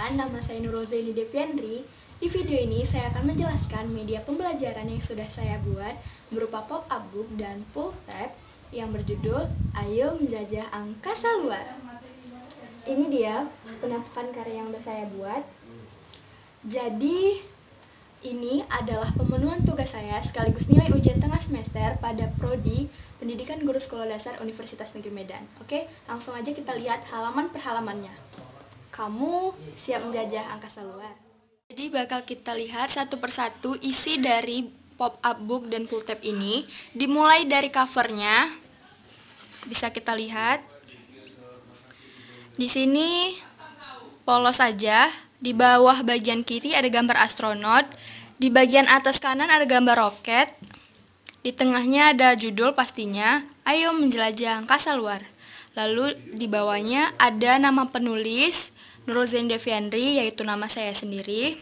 teman-teman, nama saya Nurrozaini Deviandri. Di video ini saya akan menjelaskan media pembelajaran yang sudah saya buat berupa pop-up book dan pull tab yang berjudul Ayo Menjajah Angkasa Luar. Ini dia penampakan karya yang sudah saya buat. Jadi ini adalah pemenuhan tugas saya sekaligus nilai ujian tengah semester pada Prodi Pendidikan Guru Sekolah Dasar Universitas Negeri Medan. Oke, langsung aja kita lihat halaman per halamannya. Kamu siap menjajah angkasa luar? Jadi bakal kita lihat satu persatu isi dari pop-up book dan pull tab ini. Dimulai dari covernya, bisa kita lihat. Di sini polos saja. Di bawah bagian kiri ada gambar astronot. Di bagian atas kanan ada gambar roket. Di tengahnya ada judul pastinya, Ayo Menjelajah Angkasa Luar. Lalu di bawahnya ada nama penulis, Nurrozaini Deviandri, yaitu nama saya sendiri.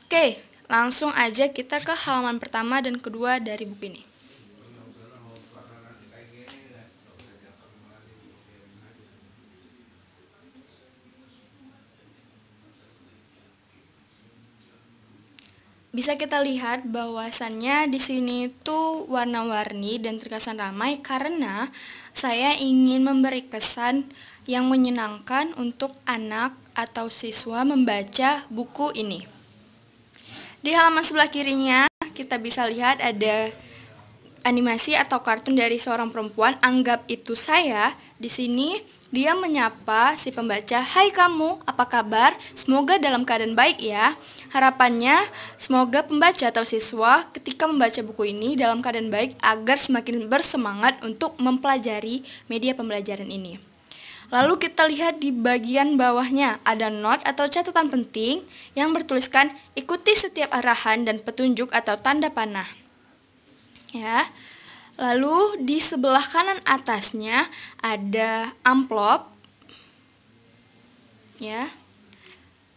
Oke, langsung aja kita ke halaman pertama dan kedua dari buku ini. Bisa kita lihat bahwasannya di sini tuh warna-warni dan terkesan ramai karena saya ingin memberi kesan yang menyenangkan untuk anak atau siswa membaca buku ini. Di halaman sebelah kirinya kita bisa lihat ada animasi atau kartun dari seorang perempuan, anggap itu saya. Di sini dia menyapa si pembaca, "Hai kamu, apa kabar? Semoga dalam keadaan baik ya." Harapannya, semoga pembaca atau siswa ketika membaca buku ini dalam keadaan baik agar semakin bersemangat untuk mempelajari media pembelajaran ini. Lalu kita lihat di bagian bawahnya ada note atau catatan penting yang bertuliskan ikuti setiap arahan dan petunjuk atau tanda panah. Ya. Lalu di sebelah kanan atasnya ada amplop. Ya.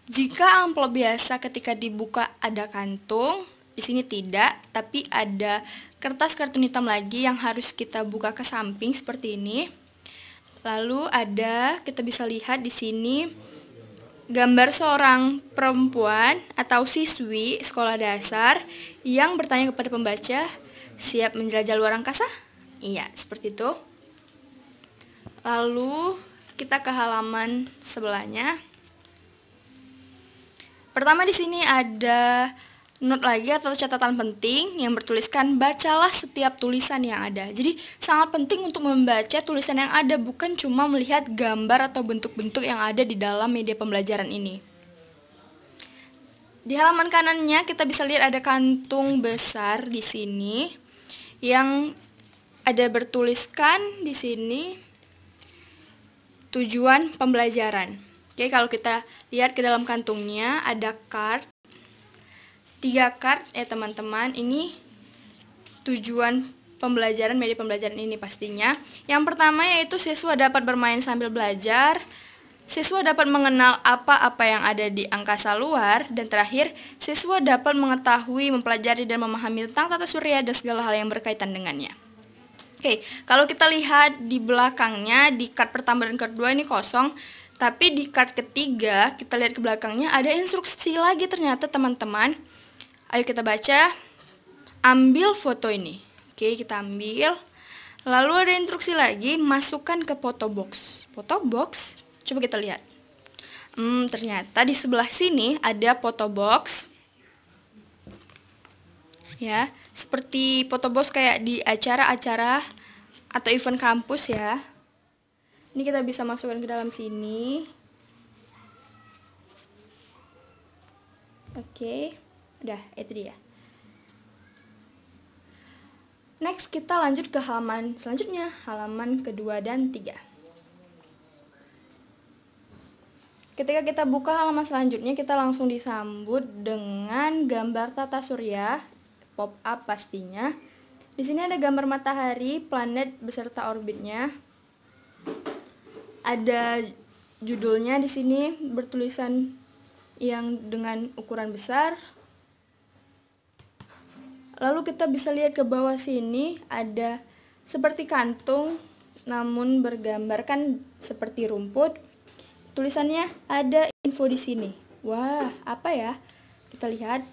Jika amplop biasa ketika dibuka ada kantung, di sini tidak, tapi ada kertas kartun hitam lagi yang harus kita buka ke samping seperti ini. Lalu kita bisa lihat di sini gambar seorang perempuan atau siswi sekolah dasar yang bertanya kepada pembaca, siap menjelajah luar angkasa? Iya, seperti itu. Lalu kita ke halaman sebelahnya. Pertama di sini ada note lagi atau catatan penting yang bertuliskan bacalah setiap tulisan yang ada. Jadi sangat penting untuk membaca tulisan yang ada, bukan cuma melihat gambar atau bentuk-bentuk yang ada di dalam media pembelajaran ini. Di halaman kanannya kita bisa lihat ada kantung besar di sini yang ada bertuliskan di sini tujuan pembelajaran. Oke, kalau kita lihat ke dalam kantungnya ada card. 3 card teman-teman. Ini tujuan pembelajaran, media pembelajaran ini pastinya. Yang pertama yaitu siswa dapat bermain sambil belajar. Siswa dapat mengenal apa-apa yang ada di angkasa luar. Dan terakhir, siswa dapat mengetahui, mempelajari, dan memahami tentang tata surya dan segala hal yang berkaitan dengannya. Oke, kalau kita lihat di belakangnya, di card pertama dan kedua ini kosong. Tapi di card ketiga, kita lihat ke belakangnya ada instruksi lagi ternyata teman-teman. Ayo kita baca. Ambil foto ini. Oke, kita ambil. Lalu ada instruksi lagi, masukkan ke photo box. Photo box? Coba kita lihat. Ternyata di sebelah sini ada photo box. Ya, seperti photo box kayak di acara-acara atau event kampus ya. Ini kita bisa masukkan ke dalam sini. Oke, udah, itu dia. Next, kita lanjut ke halaman selanjutnya, halaman kedua dan 3. Ketika kita buka halaman selanjutnya, kita langsung disambut dengan gambar tata surya, pop-up pastinya. Di sini ada gambar matahari, planet beserta orbitnya. Ada judulnya di sini bertulisan yang dengan ukuran besar. Lalu kita bisa lihat ke bawah sini ada seperti kantung namun bergambarkan seperti rumput. tulisannya ada info di sini. Wah, apa ya? Kita lihat.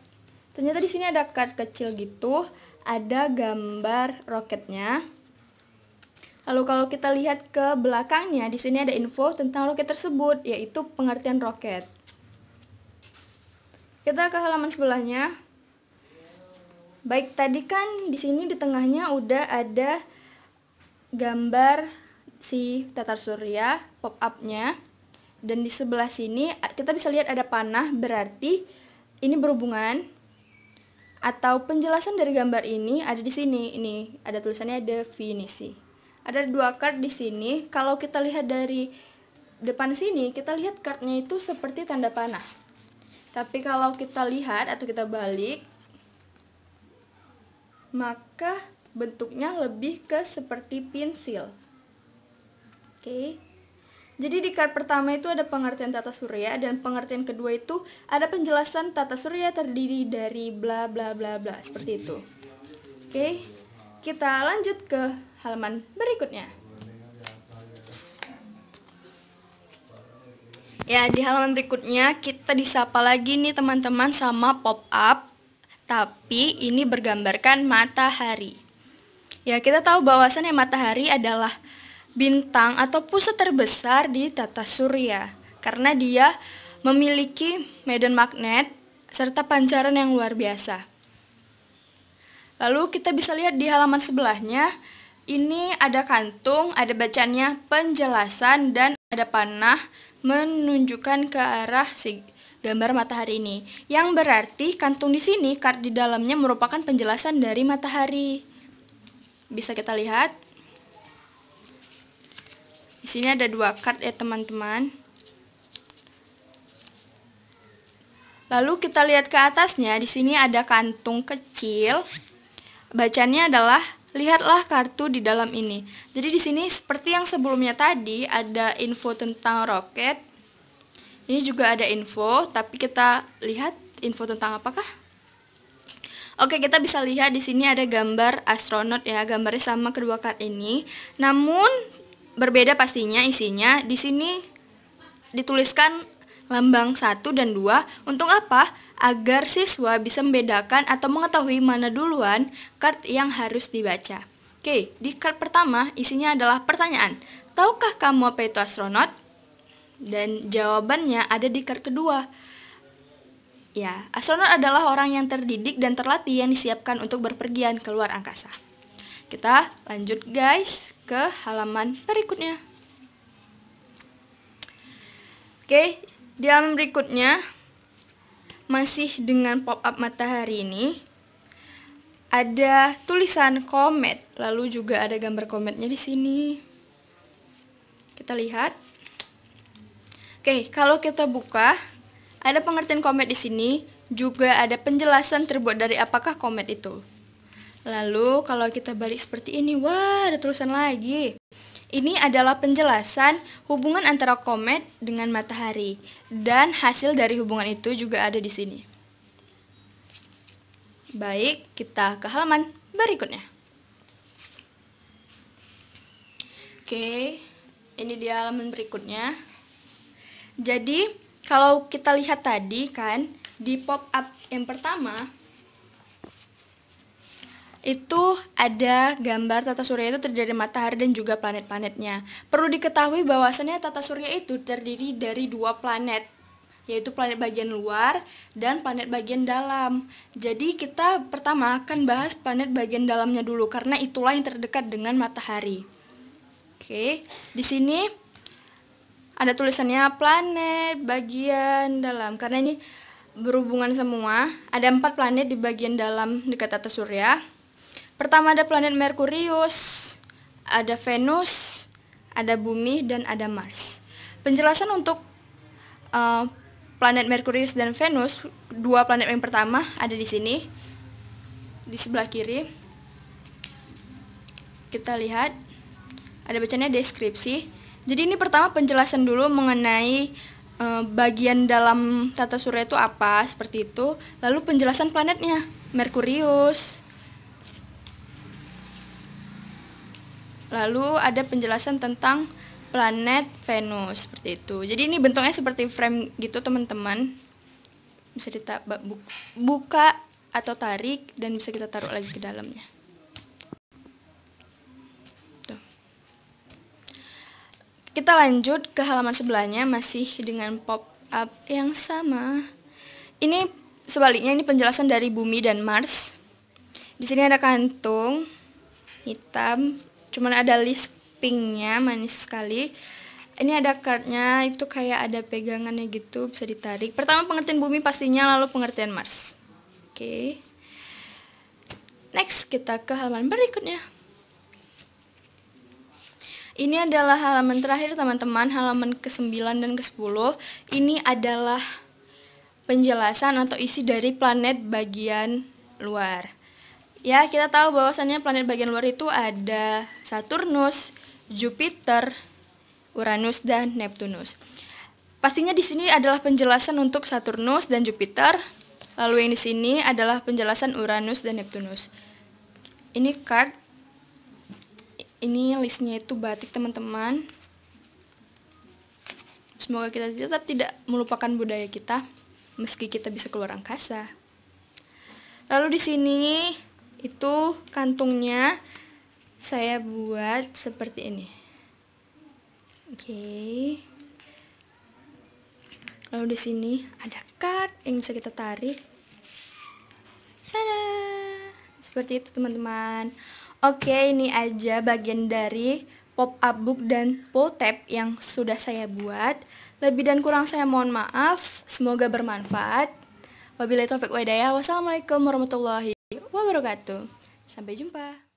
Ternyata di sini ada card kecil gitu, ada gambar roketnya. Lalu kalau kita lihat ke belakangnya, di sini ada info tentang roket tersebut, yaitu pengertian roket. Kita ke halaman sebelahnya. Baik, tadi kan di sini di tengahnya udah ada gambar si tatar surya, pop-up-nya. Dan di sebelah sini kita bisa lihat ada panah, berarti ini berhubungan atau penjelasan dari gambar ini ada di sini. Ini ada tulisannya definisi. Ada 2 card di sini. Kalau kita lihat dari depan sini, kita lihat cardnya itu seperti tanda panah. Tapi kalau kita lihat atau kita balik, maka bentuknya lebih ke seperti pensil. Oke. Jadi di card pertama itu ada pengertian tata surya, dan pengertian kedua itu ada penjelasan tata surya terdiri dari bla bla bla bla, seperti itu. Oke, kita lanjut ke halaman berikutnya. Ya, di halaman berikutnya kita disapa lagi nih teman-teman sama pop-up, tapi ini bergambarkan matahari. Ya, kita tahu bahwasannya matahari adalah bintang atau pusat terbesar di tata surya karena dia memiliki medan magnet serta pancaran yang luar biasa. Lalu kita bisa lihat di halaman sebelahnya, ini ada kantung, ada bacanya penjelasan, dan ada panah menunjukkan ke arah si gambar matahari ini. Yang berarti kantung di sini, card di dalamnya merupakan penjelasan dari matahari. Bisa kita lihat. Di sini ada 2 card ya teman-teman. Lalu kita lihat ke atasnya, di sini ada kantung kecil. Bacanya adalah lihatlah kartu di dalam ini. Jadi di sini seperti yang sebelumnya tadi ada info tentang roket. Ini juga ada info, tapi kita lihat info tentang apakah? Oke, kita bisa lihat di sini ada gambar astronot ya, gambarnya sama kedua card ini. Namun berbeda pastinya isinya. Di sini dituliskan lambang 1 dan 2. Untuk apa? Agar siswa bisa membedakan atau mengetahui mana duluan card yang harus dibaca. Oke, di card pertama isinya adalah pertanyaan. Tahukah kamu apa itu astronot? Dan jawabannya ada di card kedua. Ya, astronot adalah orang yang terdidik dan terlatih yang disiapkan untuk berpergian ke luar angkasa. Kita lanjut guys ke halaman berikutnya. Oke, di halaman berikutnya masih dengan pop-up matahari ini ada tulisan komet, lalu juga ada gambar kometnya di sini. Kita lihat. Oke, kalau kita buka ada pengertian komet di sini, juga ada penjelasan terbuat dari apakah komet itu. Lalu kalau kita balik seperti ini, wah ada tulisan lagi. Ini adalah penjelasan hubungan antara komet dengan matahari, dan hasil dari hubungan itu juga ada di sini. Baik, kita ke halaman berikutnya. Oke, ini di halaman berikutnya. Jadi kalau kita lihat tadi kan di pop-up yang pertama itu ada gambar tata surya itu terdiri dari matahari dan juga planet-planetnya. Perlu diketahui bahwasannya tata surya itu terdiri dari 2 planet, yaitu planet bagian luar dan planet bagian dalam. Jadi kita pertama akan bahas planet bagian dalamnya dulu karena itulah yang terdekat dengan matahari. Oke, di sini ada tulisannya planet bagian dalam karena ini berhubungan semua. Ada 4 planet di bagian dalam dekat tata surya. Pertama ada planet Merkurius, ada Venus, ada Bumi, dan ada Mars. Penjelasan untuk planet Merkurius dan Venus, 2 planet yang pertama ada di sini, di sebelah kiri. Kita lihat, ada bacanya deskripsi. Jadi ini pertama penjelasan dulu mengenai bagian dalam tata surya itu apa, seperti itu. Lalu penjelasan planetnya, Merkurius. Lalu ada penjelasan tentang planet Venus seperti itu. Jadi ini bentuknya seperti frame gitu teman-teman. Bisa buka atau tarik dan bisa kita taruh lagi ke dalamnya. Tuh. Kita lanjut ke halaman sebelahnya masih dengan pop-up yang sama. Ini sebaliknya, ini penjelasan dari Bumi dan Mars. Di sini ada kantung hitam, cuman ada list pinknya, manis sekali. Ini ada cardnya, itu kayak ada pegangannya gitu, bisa ditarik. Pertama pengertian Bumi pastinya, lalu pengertian Mars. Oke. Next, kita ke halaman berikutnya. Ini adalah halaman terakhir teman-teman, halaman ke-9 dan ke-10. Ini adalah penjelasan atau isi dari planet bagian luar. Ya, kita tahu bahwasannya planet bagian luar itu ada Saturnus, Jupiter, Uranus, dan Neptunus. Pastinya di sini adalah penjelasan untuk Saturnus dan Jupiter. Lalu yang di sini adalah penjelasan Uranus dan Neptunus. Ini card. Ini listnya itu batik teman-teman. Semoga kita tetap tidak melupakan budaya kita meski kita bisa keluar angkasa. Lalu di sini itu kantungnya saya buat seperti ini. Oke. Lalu di sini ada card yang bisa kita tarik. Tada! Seperti itu teman-teman. Oke, ini aja bagian dari pop-up book dan pull tab yang sudah saya buat. Lebih dan kurang saya mohon maaf. Semoga bermanfaat. Wabillahi taufiq wa hidayah. Wassalamualaikum warahmatullahi wabarakatuh. Sampai jumpa.